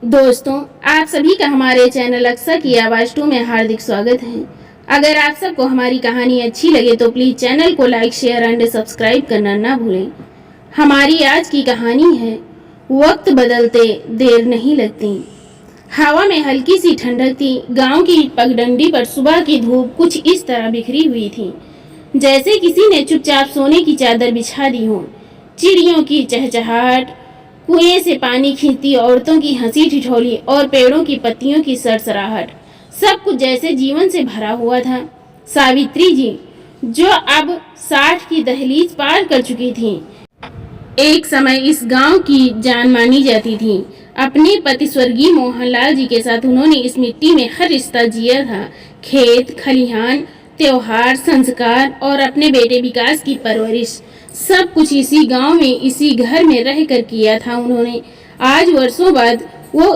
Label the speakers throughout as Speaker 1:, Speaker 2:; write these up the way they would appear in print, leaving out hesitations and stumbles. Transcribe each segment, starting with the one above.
Speaker 1: दोस्तों, आप सभी का हमारे चैनल अक्सा की आवाज़ 2 में हार्दिक स्वागत है। अगर आप सबको हमारी कहानी अच्छी लगे तो प्लीज़ चैनल को लाइक, शेयर एंड सब्सक्राइब करना ना भूलें। हमारी आज की कहानी है वक्त बदलते देर नहीं लगती। हवा में हल्की सी ठंडक थी। गांव की पगडंडी पर सुबह की धूप कुछ इस तरह बिखरी हुई थी जैसे किसी ने चुपचाप सोने की चादर बिछा दी हो। चिड़ियों की चहचहाहट, कुएं से पानी खींचती औरतों की हंसी ठिठोली और पेड़ों की पत्तियों की सरसराहट, सब कुछ जैसे जीवन से भरा हुआ था। सावित्री जी, जो अब 60 की दहलीज पार कर चुकी थी, एक समय इस गांव की जान मानी जाती थी। अपने पति स्वर्गीय मोहनलाल जी के साथ उन्होंने इस मिट्टी में हर रिश्ता जिया था। खेत खलिहान, त्योहार, संस्कार और अपने बेटे विकास की परवरिश, सब कुछ इसी गांव में, इसी घर में रहकर किया था उन्होंने। आज वर्षों बाद वो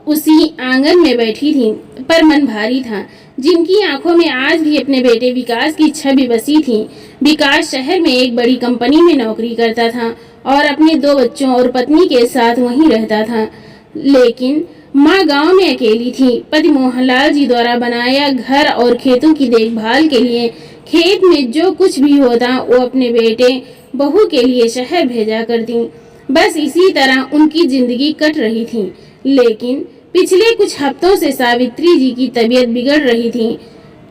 Speaker 1: उसी आंगन में बैठी थी, पर मन भारी था। जिनकी आंखों में आज भी अपने बेटे विकास की छवि बसी थी। विकास शहर में एक बड़ी कंपनी में नौकरी करता था और अपने 2 बच्चों और पत्नी के साथ वहीं रहता था। लेकिन माँ गांव में अकेली थी। पति मोहनलाल जी द्वारा बनाया घर और खेतों की देखभाल के लिए खेत में जो कुछ भी होता वो अपने बेटे बहू के लिए शहर भेजा करती। बस इसी तरह उनकी जिंदगी कट रही थी। लेकिन पिछले कुछ हफ्तों से सावित्री जी की तबीयत बिगड़ रही थी।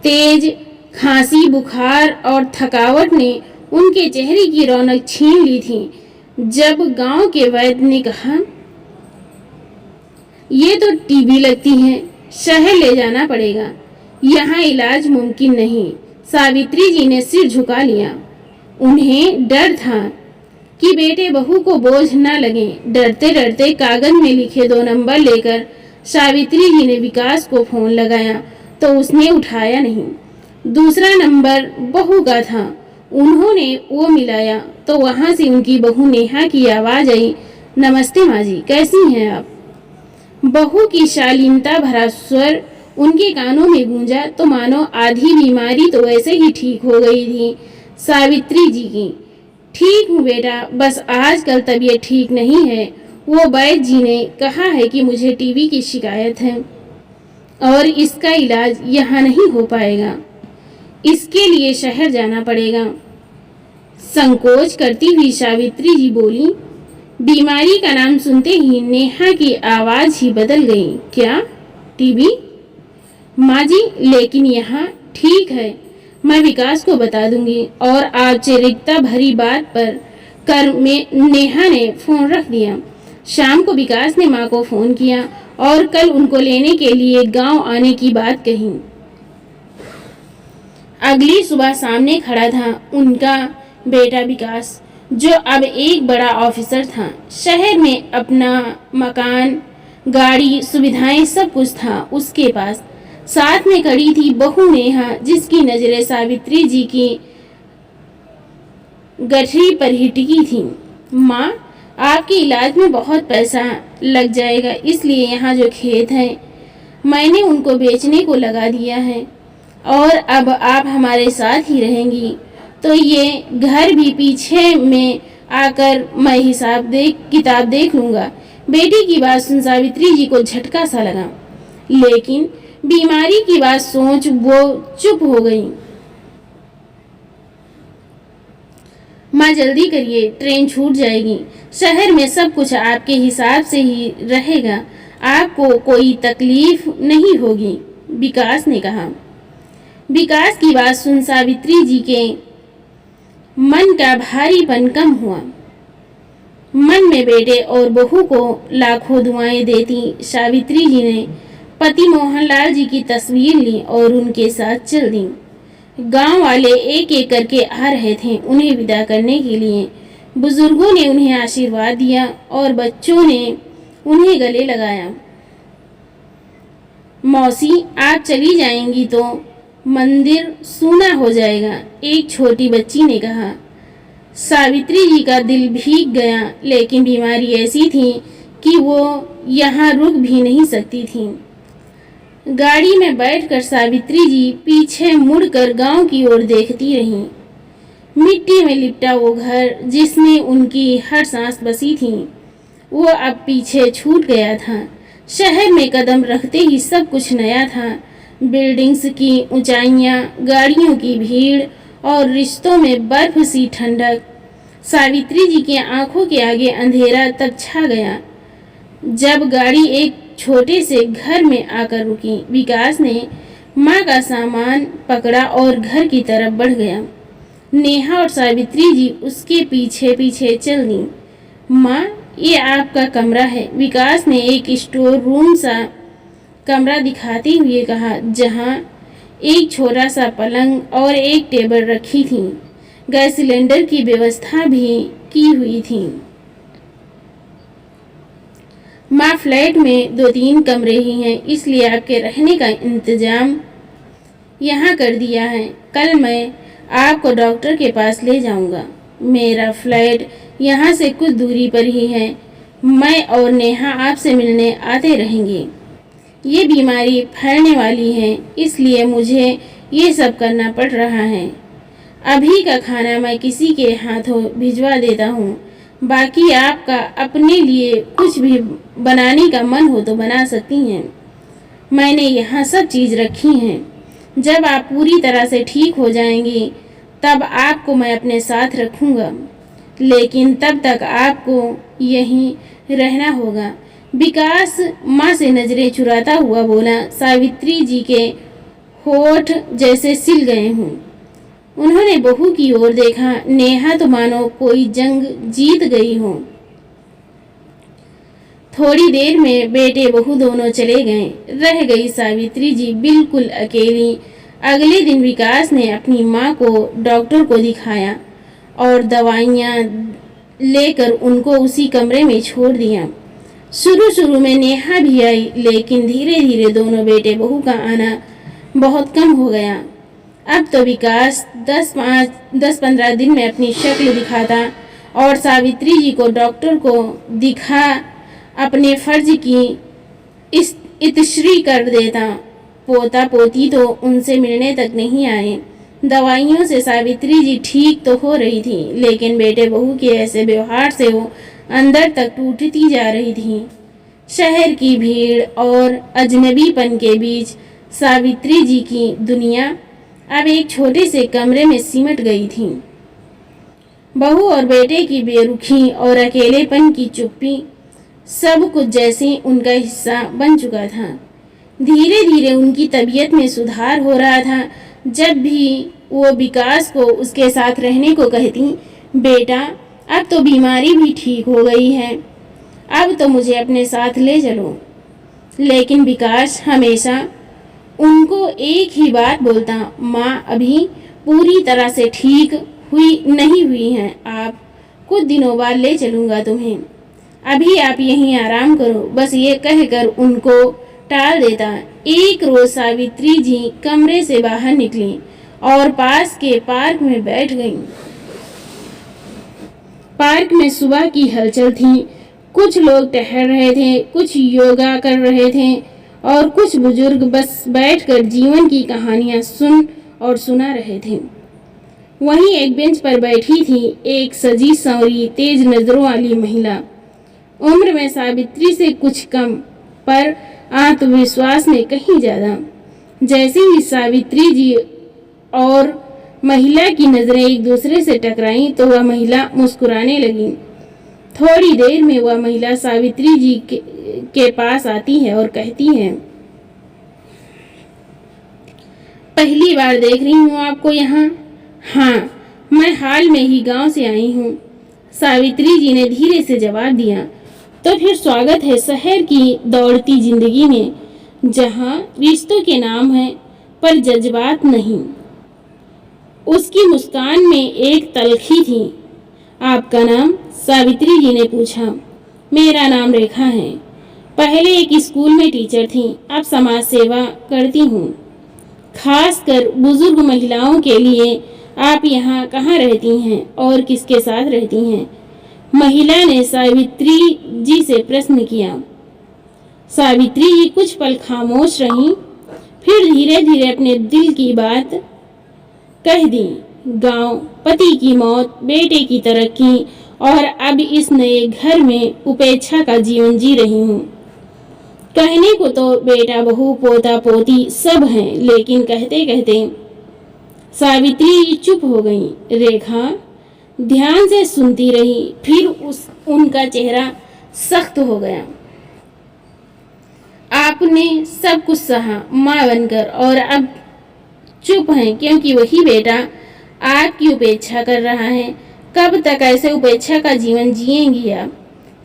Speaker 1: तेज खांसी, बुखार और थकावट ने उनके चेहरे की रौनक छीन ली थी। जब गांव के वैद्य ने कहा, ये तो टीबी लगती है, शहर ले जाना पड़ेगा, यहाँ इलाज मुमकिन नहीं, सावित्री जी ने सिर झुका लिया। उन्हें डर था कि बेटे बहू को बोझ न लगे। डरते डरते कागज में लिखे 2 नंबर लेकर सावित्री जी ने विकास को फोन लगाया तो उसने उठाया नहीं। दूसरा नंबर बहू का था। उन्होंने वो मिलाया तो वहां से उनकी बहू नेहा की आवाज आई, नमस्ते माँ जी, कैसी हैं आप? बहू की शालीनता भरा स्वर उनके कानों में गूंजा तो मानो आधी बीमारी तो वैसे ही ठीक हो गई थी सावित्री जी की। ठीक हूँ बेटा, बस आजकल तबीयत ठीक नहीं है। वो वैद्य जी ने कहा है कि मुझे टीबी की शिकायत है और इसका इलाज यहाँ नहीं हो पाएगा, इसके लिए शहर जाना पड़ेगा। संकोच करती हुई सावित्री जी बोली। बीमारी का नाम सुनते ही नेहा की आवाज ही बदल गई। क्या टीबी? माँ जी, लेकिन यहाँ ठीक है, मैं विकास को बता दूंगी। और औपचारिकता भरी बात पर कर में नेहा ने फोन रख दिया। शाम को विकास ने माँ को फोन किया और कल उनको लेने के लिए गांव आने की बात कही। अगली सुबह सामने खड़ा था उनका बेटा विकास, जो अब एक बड़ा ऑफिसर था। शहर में अपना मकान, गाड़ी, सुविधाएं, सब कुछ था उसके पास। साथ में खड़ी थी बहू नेहा, जिसकी नजरें सावित्री जी की गठरी पर ही टिकी थी। माँ, आपके इलाज में बहुत पैसा लग जाएगा, इसलिए यहाँ जो खेत है मैंने उनको बेचने को लगा दिया है और अब आप हमारे साथ ही रहेंगी तो ये घर भी पीछे में आकर मैं किताब देख लूँगा। बेटी की बात सुन सावित्री जी को झटका सा लगा, लेकिन बीमारी की बात सोच वो चुप हो गई। माँ, जल्दी करिए, ट्रेन छूट जाएगी। शहर में सब कुछ आपके हिसाब से ही रहेगा, आपको कोई तकलीफ नहीं होगी, विकास ने कहा। विकास की बात सुन सावित्री जी के मन का भारीपन कम हुआ। मन में बेटे और बहू को लाखों दुआएं देती सावित्री जी ने पति मोहनलाल जी की तस्वीर ली और उनके साथ चल दी। गांव वाले एक एक करके आ रहे थे उन्हें विदा करने के लिए। बुजुर्गों ने उन्हें आशीर्वाद दिया और बच्चों ने उन्हें गले लगाया। मौसी, आप चली जाएंगी तो मंदिर सूना हो जाएगा, एक छोटी बच्ची ने कहा। सावित्री जी का दिल भीग गया, लेकिन बीमारी ऐसी थी कि वो यहाँ रुक भी नहीं सकती थी। गाड़ी में बैठकर सावित्री जी पीछे मुड़कर गांव की ओर देखती रहीं। मिट्टी में लिपटा वो घर जिसमें उनकी हर सांस बसी थी, वो अब पीछे छूट गया था। शहर में कदम रखते ही सब कुछ नया था। बिल्डिंग्स की ऊंचाइयां, गाड़ियों की भीड़ और रिश्तों में बर्फ सी ठंडक। सावित्री जी की आंखों के आगे अंधेरा तब छा गया जब गाड़ी एक छोटे से घर में आकर रुकी। विकास ने माँ का सामान पकड़ा और घर की तरफ बढ़ गया। नेहा और सावित्री जी उसके पीछे पीछे चल दी। माँ, ये आपका कमरा है। विकास ने एक स्टोर रूम सा कमरा दिखाते हुए कहा, जहाँ एक छोटा सा पलंग और एक टेबल रखी थी। गैस सिलेंडर की व्यवस्था भी की हुई थी। माँ, फ्लैट में 2-3 कमरे ही हैं, इसलिए आपके रहने का इंतजाम यहाँ कर दिया है। कल मैं आपको डॉक्टर के पास ले जाऊँगा। मेरा फ्लैट यहाँ से कुछ दूरी पर ही है। मैं और नेहा आपसे मिलने आते रहेंगे। ये बीमारी फैलने वाली है, इसलिए मुझे ये सब करना पड़ रहा है। अभी का खाना मैं किसी के हाथों भिजवा देता हूँ। बाकी आपका अपने लिए कुछ भी बनाने का मन हो तो बना सकती हैं। मैंने यहाँ सब चीज़ रखी हैं। जब आप पूरी तरह से ठीक हो जाएंगी तब आपको मैं अपने साथ रखूँगा, लेकिन तब तक आपको यहीं रहना होगा। विकास माँ से नज़रें चुराता हुआ बोला। सावित्री जी के होठ जैसे सिल गए हों। उन्होंने बहू की ओर देखा। नेहा तो मानो कोई जंग जीत गई हो। थोड़ी देर में बेटे बहू दोनों चले गए। रह गई सावित्री जी बिल्कुल अकेली। अगले दिन विकास ने अपनी माँ को डॉक्टर को दिखाया और दवाइयाँ लेकर उनको उसी कमरे में छोड़ दिया। शुरू में नेहा भी आई, लेकिन धीरे धीरे दोनों बेटे बहू का आना बहुत कम हो गया। अब तो विकास 10-15 दिन में अपनी शक्ल दिखाता और सावित्री जी को डॉक्टर को दिखा अपने फर्ज की इतश्री कर देता। पोता पोती तो उनसे मिलने तक नहीं आए। दवाइयों से सावित्री जी ठीक तो हो रही थी, लेकिन बेटे बहू के ऐसे व्यवहार से वो अंदर तक टूटती जा रही थी। शहर की भीड़ और अजनबीपन के बीच सावित्री जी की दुनिया अब एक छोटे से कमरे में सिमट गई थी। बहू और बेटे की बेरुखी और अकेलेपन की चुप्पी सब कुछ जैसे उनका हिस्सा बन चुका था। धीरे धीरे उनकी तबीयत में सुधार हो रहा था। जब भी वो विकास को उसके साथ रहने को कहती, बेटा अब तो बीमारी भी ठीक हो गई है, अब तो मुझे अपने साथ ले चलो। लेकिन विकास हमेशा उनको एक ही बात बोलता, माँ अभी पूरी तरह से ठीक नहीं हुई हैं, आप कुछ दिनों बाद ले चलूँगा तुम्हें, अभी आप यहीं आराम करो। बस ये कहकर उनको टाल देता। एक रोज सावित्री जी कमरे से बाहर निकली और पास के पार्क में बैठ गईं। पार्क में सुबह की हलचल थी। कुछ लोग टहल रहे थे, कुछ योगा कर रहे थे और कुछ बुजुर्ग बस बैठकर जीवन की कहानियां सुना रहे थे। वहीं एक बेंच पर बैठी थी एक सजी संवरी तेज नजरों वाली महिला। उम्र में सावित्री से कुछ कम, पर आत्मविश्वास में कहीं ज्यादा। जैसे ही सावित्री जी और महिला की नजरें एक दूसरे से टकराईं तो वह महिला मुस्कुराने लगी। थोड़ी देर में वह महिला सावित्री जी के पास आती है और कहती है, पहली बार देख रही हूँ आपको यहाँ। हाँ, मैं हाल में ही गांव से आई हूँ, सावित्री जी ने धीरे से जवाब दिया। तो फिर स्वागत है शहर की दौड़ती जिंदगी में, जहाँ रिश्तों के नाम है पर जज्बात नहीं। उसकी मुस्कान में एक तलखी थी। आपका नाम? सावित्री जी ने पूछा। मेरा नाम रेखा है। पहले एक स्कूल में टीचर थी, अब समाज सेवा करती हूँ, खासकर बुजुर्ग महिलाओं के लिए। आप यहाँ कहाँ रहती हैं और किसके साथ रहती हैं? महिला ने सावित्री जी से प्रश्न किया। सावित्री जी कुछ पल खामोश रहीं, फिर धीरे धीरे अपने दिल की बात कह दी। गांव, पति की मौत, बेटे की तरक्की और अब इस नए घर में उपेक्षा का जीवन जी रही हूँ। कहने को तो बेटा बहू पोता पोती सब हैं, लेकिन कहते कहते सावित्री चुप हो गई। रेखा ध्यान से सुनती रही, फिर उनका चेहरा सख्त हो गया। आपने सब कुछ सहा माँ बनकर, और अब चुप हैं क्योंकि वही बेटा आपकी उपेक्षा कर रहा है। कब तक ऐसे उपेक्षा का जीवन जिएंगी आप?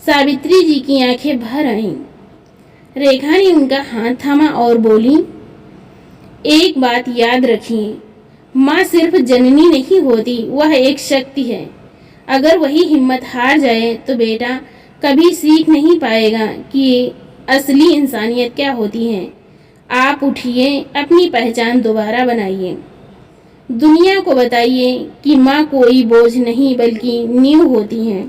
Speaker 1: सावित्री जी की आंखें भर आईं। रेखा ने उनका हाथ थामा और बोली, एक बात याद रखिए, माँ सिर्फ जननी नहीं होती, वह एक शक्ति है। अगर वही हिम्मत हार जाए तो बेटा कभी सीख नहीं पाएगा कि असली इंसानियत क्या होती है। आप उठिए, अपनी पहचान दोबारा बनाइए, दुनिया को बताइए कि माँ कोई बोझ नहीं बल्कि नींव होती है।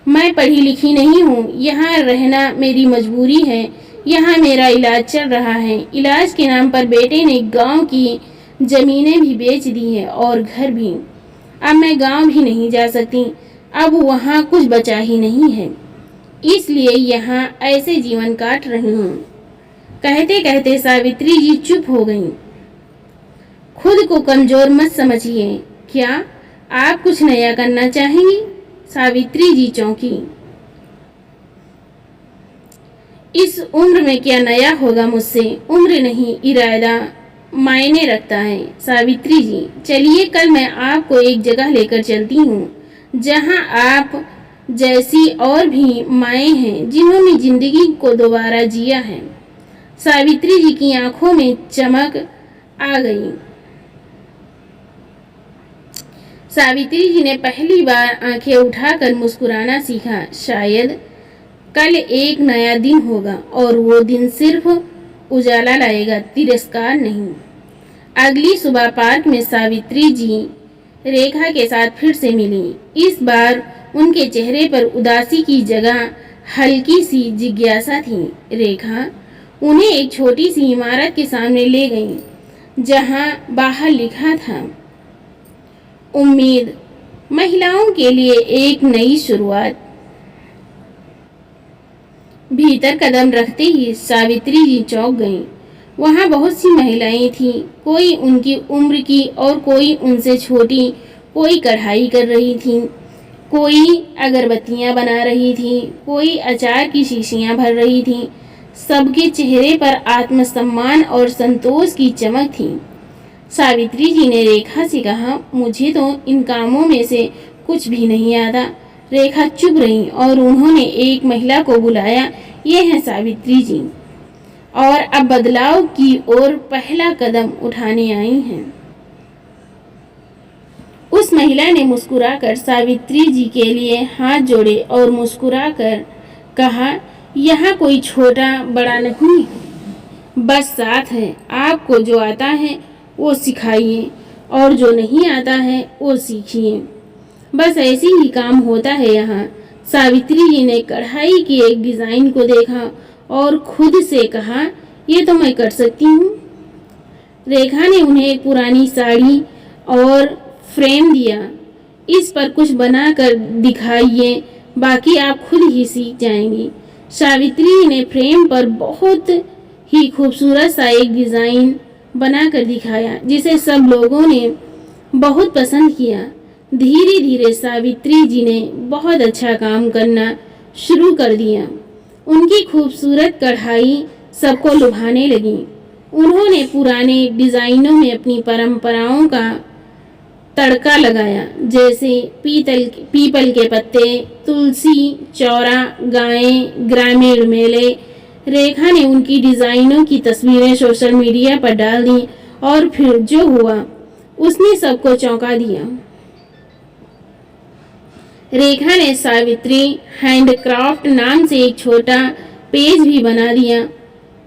Speaker 1: मैं पढ़ी लिखी नहीं हूँ, यहाँ रहना मेरी मजबूरी है। यहाँ मेरा इलाज चल रहा है। इलाज के नाम पर बेटे ने गांव की जमीनें भी बेच दी है और घर भी। अब मैं गांव भी नहीं जा सकती, अब वहाँ कुछ बचा ही नहीं है, इसलिए यहाँ ऐसे जीवन काट रही हूँ। कहते कहते सावित्री जी चुप हो गईं। खुद को कमजोर मत समझिए, क्या आप कुछ नया करना चाहेंगी? सावित्री जी चौंकी। इस उम्र में क्या नया होगा मुझसे? उम्र नहीं, इरादा मायने रखता है। सावित्री जी चलिए, कल मैं आपको एक जगह लेकर चलती हूँ जहाँ आप जैसी और भी माएँ हैं जिन्होंने जिंदगी को दोबारा जिया है। सावित्री जी की आंखों में चमक आ गई। सावित्री जी ने पहली बार आंखें उठाकर मुस्कुराना सीखा। शायद कल एक नया दिन होगा और वो दिन सिर्फ उजाला लाएगा, तिरस्कार नहीं। अगली सुबह पार्क में सावित्री जी रेखा के साथ फिर से मिली। इस बार उनके चेहरे पर उदासी की जगह हल्की सी जिज्ञासा थी। रेखा उन्हें एक छोटी सी इमारत के सामने ले गई जहां बाहर लिखा था, उम्मीद, महिलाओं के लिए एक नई शुरुआत। भीतर कदम रखते ही सावित्री जी चौंक गईं। वहां बहुत सी महिलाएं थीं, कोई उनकी उम्र की और कोई उनसे छोटी। कोई कढ़ाई कर रही थी, कोई अगरबत्तियां बना रही थी, कोई अचार की शीशियां भर रही थी। सबके चेहरे पर आत्मसम्मान और संतोष की चमक थी। सावित्री जी ने रेखा से कहा, मुझे तो इन कामों में से कुछ भी नहीं आता। रेखा चुप रही और उन्होंने एक महिला को बुलाया। ये है सावित्री जी, और अब बदलाव की ओर पहला कदम उठाने आई हैं। उस महिला ने मुस्कुराकर सावित्री जी के लिए हाथ जोड़े और मुस्कुराकर कहा, यहाँ कोई छोटा बड़ा नहीं, बस साथ है। आपको जो आता है वो सिखाइए और जो नहीं आता है वो सीखिए। बस ऐसे ही काम होता है यहाँ। सावित्री जी ने कढ़ाई की एक डिजाइन को देखा और खुद से कहा, ये तो मैं कर सकती हूँ। रेखा ने उन्हें एक पुरानी साड़ी और फ्रेम दिया, इस पर कुछ बनाकर दिखाइए, बाकी आप खुद ही सीख जाएंगी। सावित्री ने फ्रेम पर बहुत ही खूबसूरत सा एक डिजाइन बनाकर दिखाया जिसे सब लोगों ने बहुत पसंद किया। धीरे धीरे सावित्री जी ने बहुत अच्छा काम करना शुरू कर दिया। उनकी खूबसूरत कढ़ाई सबको लुभाने लगी। उन्होंने पुराने डिजाइनों में अपनी परंपराओं का तड़का लगाया, जैसे पीपल के पत्ते, तुलसी, चौरा, गायें, ग्रामीण मेले। रेखा ने उनकी डिजाइनों की तस्वीरें सोशल मीडिया पर डाल दी और फिर जो हुआ उसने सबको चौंका दिया। रेखा ने सावित्री हैंडक्राफ्ट नाम से एक छोटा पेज भी बना दिया।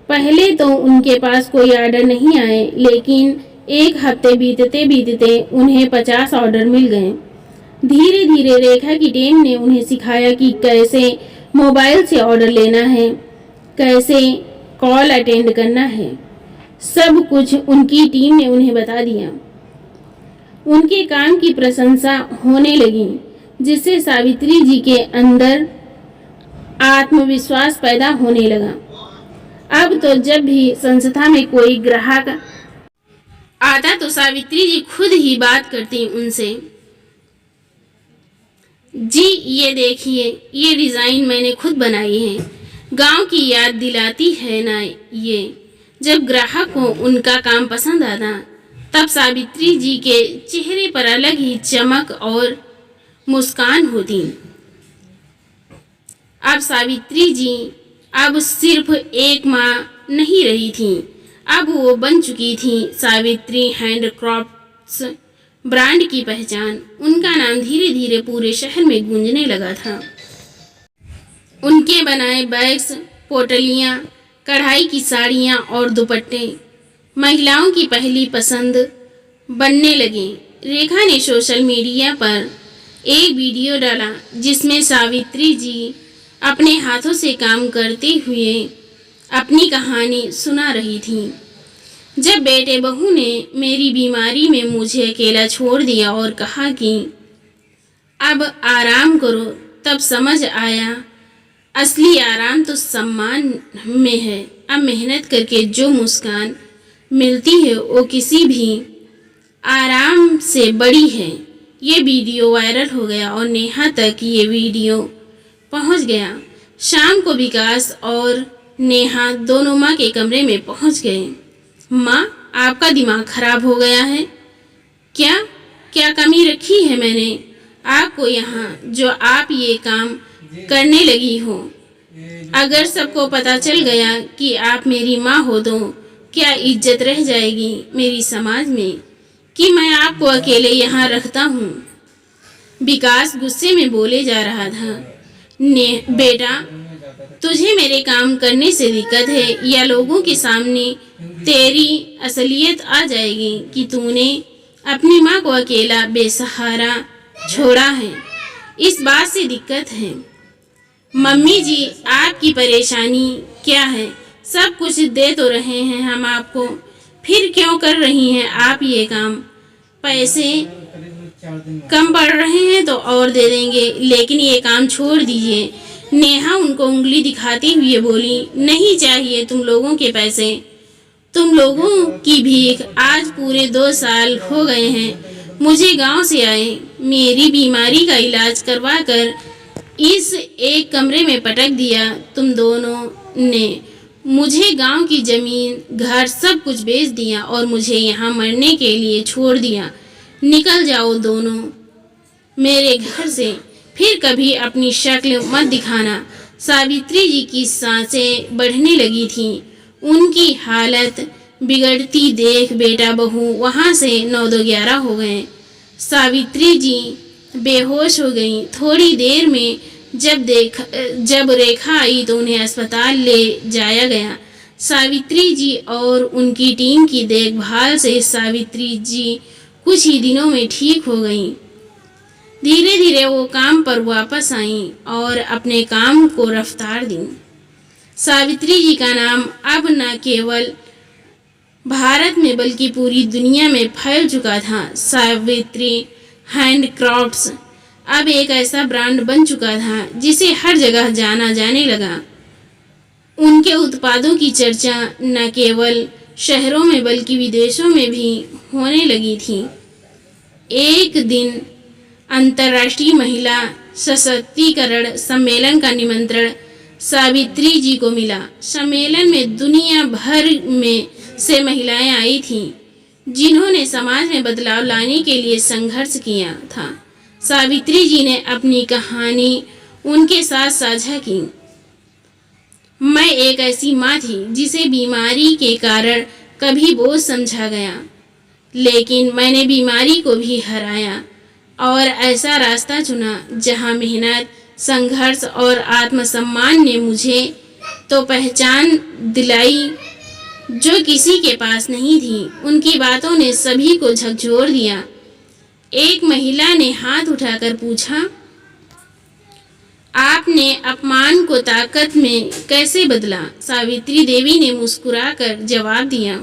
Speaker 1: पहले तो उनके पास कोई ऑर्डर नहीं आए, लेकिन एक हफ्ते बीतते बीतते उन्हें 50 ऑर्डर मिल गए। धीरे धीरे रेखा की टीम ने उन्हें सिखाया कि कैसे मोबाइल से ऑर्डर लेना है, कैसे कॉल अटेंड करना है। सब कुछ उनकी टीम ने उन्हें बता दिया। उनके काम की प्रशंसा होने लगी, जिससे सावित्री जी के अंदर आत्मविश्वास पैदा होने लगा। अब तो जब भी संस्था में कोई ग्राहक आता तो सावित्री जी खुद ही बात करती उनसे। जी ये देखिए, ये डिज़ाइन मैंने खुद बनाई है, गांव की याद दिलाती है ना ये। जब ग्राहक को उनका काम पसंद आता तब सावित्री जी के चेहरे पर अलग ही चमक और मुस्कान होती। अब सावित्री जी अब सिर्फ एक माँ नहीं रही थी, अब वो बन चुकी थी सावित्री हैंडक्राफ्ट्स ब्रांड की पहचान। उनका नाम धीरे धीरे पूरे शहर में गूंजने लगा था। उनके बनाए बैग्स, पोटलियाँ, कढ़ाई की साड़ियाँ और दुपट्टे महिलाओं की पहली पसंद बनने लगे। रेखा ने सोशल मीडिया पर एक वीडियो डाला जिसमें सावित्री जी अपने हाथों से काम करते हुए अपनी कहानी सुना रही थी। जब बेटे बहू ने मेरी बीमारी में मुझे अकेला छोड़ दिया और कहा कि अब आराम करो, तब समझ आया असली आराम तो सम्मान में है। अब मेहनत करके जो मुस्कान मिलती है वो किसी भी आराम से बड़ी है। ये वीडियो वायरल हो गया और नेहा तक ये वीडियो पहुंच गया। शाम को विकास और नेहा दोनों माँ के कमरे में पहुंच गए। माँ, आपका दिमाग खराब हो गया है क्या? क्या कमी रखी है मैंने आपको यहाँ जो आप ये काम करने लगी हो? अगर सबको पता चल गया कि आप मेरी माँ हो तो क्या इज्जत रह जाएगी मेरी समाज में कि मैं आपको अकेले यहाँ रखता हूँ? विकास गुस्से में बोले जा रहा था। बेटा, तुझे मेरे काम करने से दिक्कत है या लोगों के सामने तेरी असलियत आ जाएगी कि तूने अपनी माँ को अकेला बेसहारा छोड़ा है? इस बात से दिक्कत है। मम्मी जी, आपकी परेशानी क्या है? सब कुछ दे तो रहे हैं हम आपको, फिर क्यों कर रही हैं आप ये काम? पैसे कम पड़ रहे हैं तो और दे देंगे, लेकिन ये काम छोड़ दीजिए। नेहा उनको उंगली दिखाती हुए बोली, नहीं चाहिए तुम लोगों के पैसे, तुम लोगों की भीख। आज पूरे 2 साल हो गए हैं मुझे गांव से आए, मेरी बीमारी का इलाज करवा कर इस एक कमरे में पटक दिया तुम दोनों ने। मुझे गांव की जमीन, घर सब कुछ बेच दिया और मुझे यहाँ मरने के लिए छोड़ दिया। निकल जाओ दोनों मेरे घर से, फिर कभी अपनी शक्ल मत दिखाना। सावित्री जी की सांसें बढ़ने लगी थीं। उनकी हालत बिगड़ती देख बेटा बहू वहाँ से 9-11 हो गए। सावित्री जी बेहोश हो गईं। थोड़ी देर में जब रेखा आई तो उन्हें अस्पताल ले जाया गया। सावित्री जी और उनकी टीम की देखभाल से सावित्री जी कुछ ही दिनों में ठीक हो गईं। धीरे धीरे वो काम पर वापस आईं और अपने काम को रफ्तार दी। सावित्री जी का नाम अब न केवल भारत में बल्कि पूरी दुनिया में फैल चुका था। सावित्री हैंडक्राफ्ट्स अब एक ऐसा ब्रांड बन चुका था जिसे हर जगह जाना जाने लगा। उनके उत्पादों की चर्चा न केवल शहरों में बल्कि विदेशों में भी होने लगी थी। एक दिन अंतर्राष्ट्रीय महिला सशक्तिकरण सम्मेलन का निमंत्रण सावित्री जी को मिला। सम्मेलन में दुनिया भर में से महिलाएं आई थीं, जिन्होंने समाज में बदलाव लाने के लिए संघर्ष किया था। सावित्री जी ने अपनी कहानी उनके साथ साझा की। मैं एक ऐसी माँ थी जिसे बीमारी के कारण कभी बोझ समझा गया, लेकिन मैंने बीमारी को भी हराया और ऐसा रास्ता चुना जहाँ मेहनत, संघर्ष और आत्मसम्मान ने मुझे तो पहचान दिलाई जो किसी के पास नहीं थी। उनकी बातों ने सभी को झकझोर दिया। एक महिला ने हाथ उठाकर पूछा, आपने अपमान को ताकत में कैसे बदला? सावित्री देवी ने मुस्कुराकर जवाब दिया,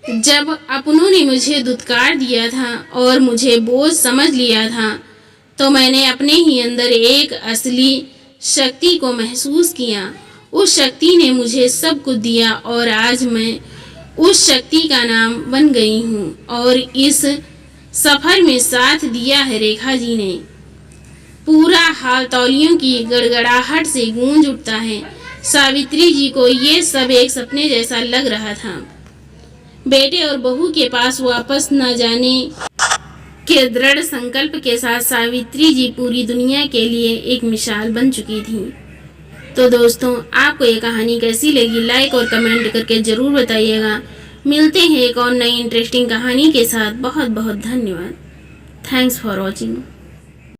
Speaker 1: जब अपनों ने मुझे धुतकार दिया था और मुझे बोझ समझ लिया था तो मैंने अपने ही अंदर एक असली शक्ति को महसूस किया। उस शक्ति ने मुझे सब कुछ दिया और आज मैं उस शक्ति का नाम बन गई हूँ। और इस सफ़र में साथ दिया है रेखा जी ने। पूरा हाल तौलियों की गड़गड़ाहट से गूंज उठता है। सावित्री जी को ये सब एक सपने जैसा लग रहा था। बेटे और बहू के पास वापस न जाने के दृढ़ संकल्प के साथ सावित्री जी पूरी दुनिया के लिए एक मिसाल बन चुकी थी। तो दोस्तों, आपको ये कहानी कैसी लगी, लाइक और कमेंट करके ज़रूर बताइएगा। मिलते हैं एक और नई इंटरेस्टिंग कहानी के साथ। बहुत बहुत धन्यवाद। Thanks for watching.